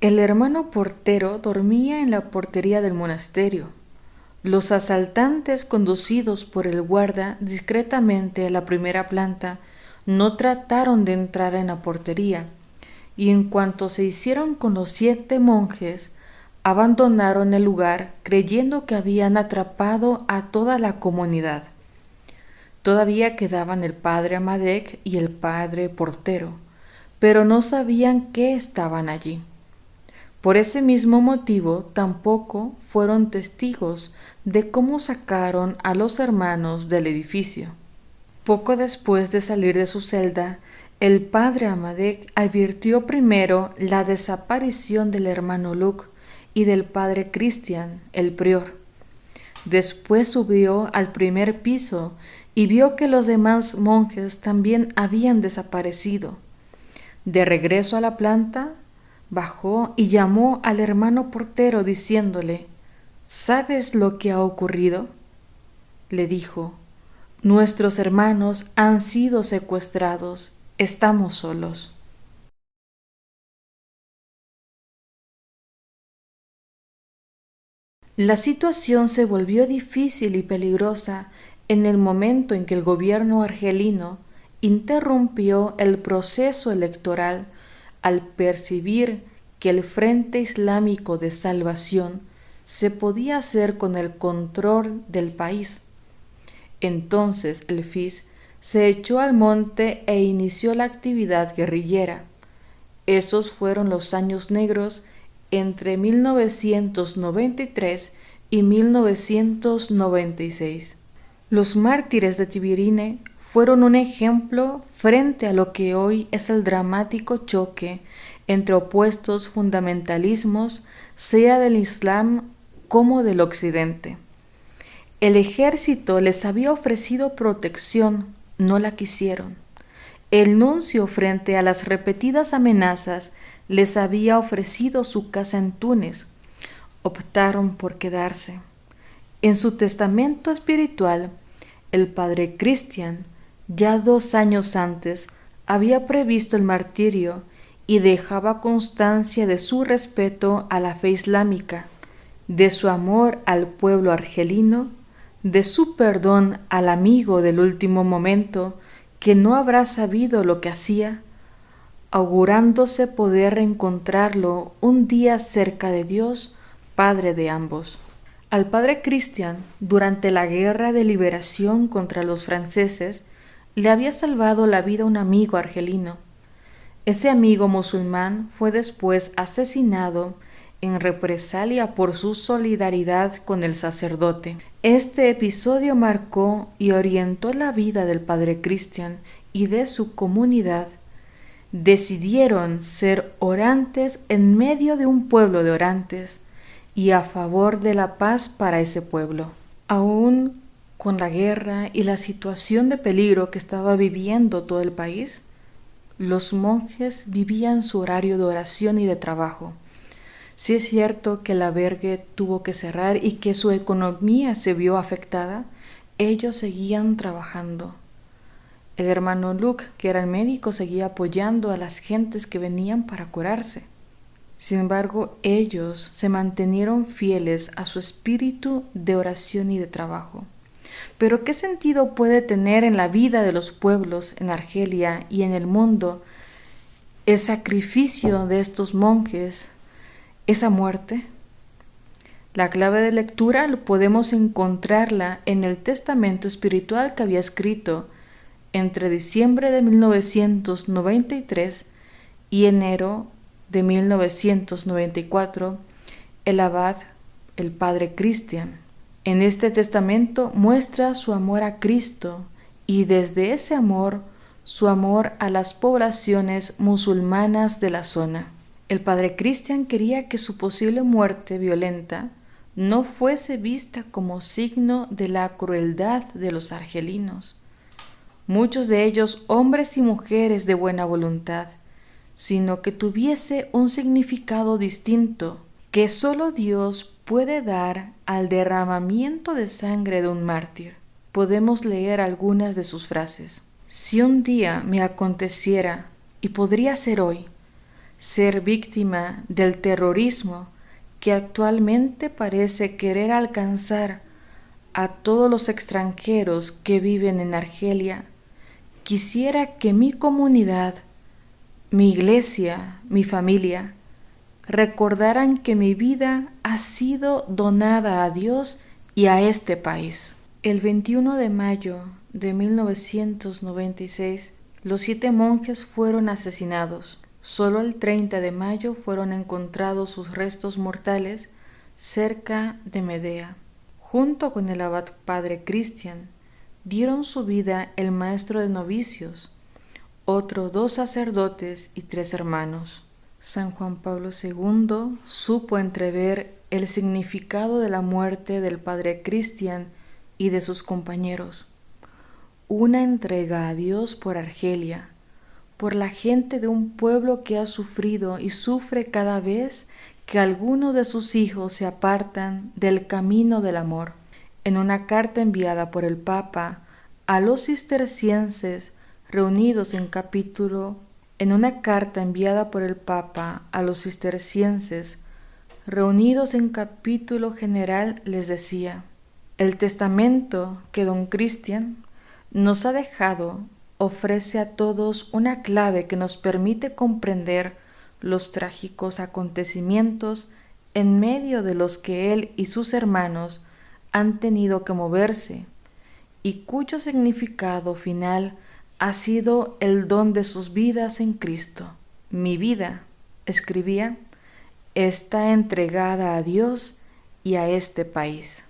El hermano portero dormía en la portería del monasterio. Los asaltantes, conducidos por el guarda discretamente a la primera planta, no trataron de entrar en la portería, y en cuanto se hicieron con los 7 monjes, abandonaron el lugar creyendo que habían atrapado a toda la comunidad. Todavía quedaban el padre Amadec y el padre portero, pero no sabían que estaban allí. Por ese mismo motivo tampoco fueron testigos de cómo sacaron a los hermanos del edificio. Poco después de salir de su celda, el padre Amadec advirtió primero la desaparición del hermano Luc y del padre Cristian, el prior. Después subió al primer piso y vio que los demás monjes también habían desaparecido. De regreso a la planta, bajó y llamó al hermano portero diciéndole: ¿Sabes lo que ha ocurrido? Le dijo: Nuestros hermanos han sido secuestrados, estamos solos. La situación se volvió difícil y peligrosa en el momento en que el gobierno argelino interrumpió el proceso electoral al percibir que el Frente Islámico de Salvación se podía hacer con el control del país. Entonces el FIS se echó al monte e inició la actividad guerrillera. Esos fueron los años negros entre 1993 y 1996. Los mártires de Tiberine fueron un ejemplo frente a lo que hoy es el dramático choque entre opuestos fundamentalismos, sea del Islam como del Occidente. El ejército les había ofrecido protección, no la quisieron. El nuncio, frente a las repetidas amenazas, les había ofrecido su casa en Túnez. Optaron por quedarse. En su testamento espiritual, el padre Cristian, ya 2 años antes, había previsto el martirio y dejaba constancia de su respeto a la fe islámica, de su amor al pueblo argelino, de su perdón al amigo del último momento que no habrá sabido lo que hacía, augurándose poder reencontrarlo un día cerca de Dios, Padre de ambos. Al padre Cristian, durante la guerra de liberación contra los franceses, le había salvado la vida un amigo argelino. Ese amigo musulmán fue después asesinado en represalia por su solidaridad con el sacerdote. Este episodio marcó y orientó la vida del padre Cristian y de su comunidad. Decidieron ser orantes en medio de un pueblo de orantes y a favor de la paz para ese pueblo. Aún con la guerra y la situación de peligro que estaba viviendo todo el país, los monjes vivían su horario de oración y de trabajo. Sí es cierto que el albergue tuvo que cerrar y que su economía se vio afectada, ellos seguían trabajando. El hermano Luc, que era el médico, seguía apoyando a las gentes que venían para curarse. Sin embargo, ellos se mantenieron fieles a su espíritu de oración y de trabajo. Pero ¿qué sentido puede tener en la vida de los pueblos en Argelia y en el mundo el sacrificio de estos monjes, esa muerte? La clave de lectura podemos encontrarla en el testamento espiritual que había escrito entre diciembre de 1993 y enero de 1994, el abad, el padre Cristian. En este testamento muestra su amor a Cristo y desde ese amor, su amor a las poblaciones musulmanas de la zona. El padre Cristian quería que su posible muerte violenta no fuese vista como signo de la crueldad de los argelinos, muchos de ellos hombres y mujeres de buena voluntad, sino que tuviese un significado distinto que solo Dios puede dar al derramamiento de sangre de un mártir. Podemos leer algunas de sus frases. Si un día me aconteciera, y podría ser hoy, ser víctima del terrorismo que actualmente parece querer alcanzar a todos los extranjeros que viven en Argelia, quisiera que mi comunidad, mi iglesia, mi familia, recordaran que mi vida ha sido donada a Dios y a este país. El 21 de mayo de 1996, los 7 monjes fueron asesinados. Solo el 30 de mayo fueron encontrados sus restos mortales cerca de Medea. Junto con el abad padre Cristian, dieron su vida el maestro de novicios, otros 2 sacerdotes y 3 hermanos. San Juan Pablo II supo entrever el significado de la muerte del padre Cristian y de sus compañeros. Una entrega a Dios por Argelia, por la gente de un pueblo que ha sufrido y sufre cada vez que algunos de sus hijos se apartan del camino del amor. En una carta enviada por el Papa a los cistercienses reunidos en capítulo general les decía: el testamento que don Cristian nos ha dejado ofrece a todos una clave que nos permite comprender los trágicos acontecimientos en medio de los que él y sus hermanos han tenido que moverse, y cuyo significado final ha sido el don de sus vidas en Cristo. Mi vida, escribía, está entregada a Dios y a este país.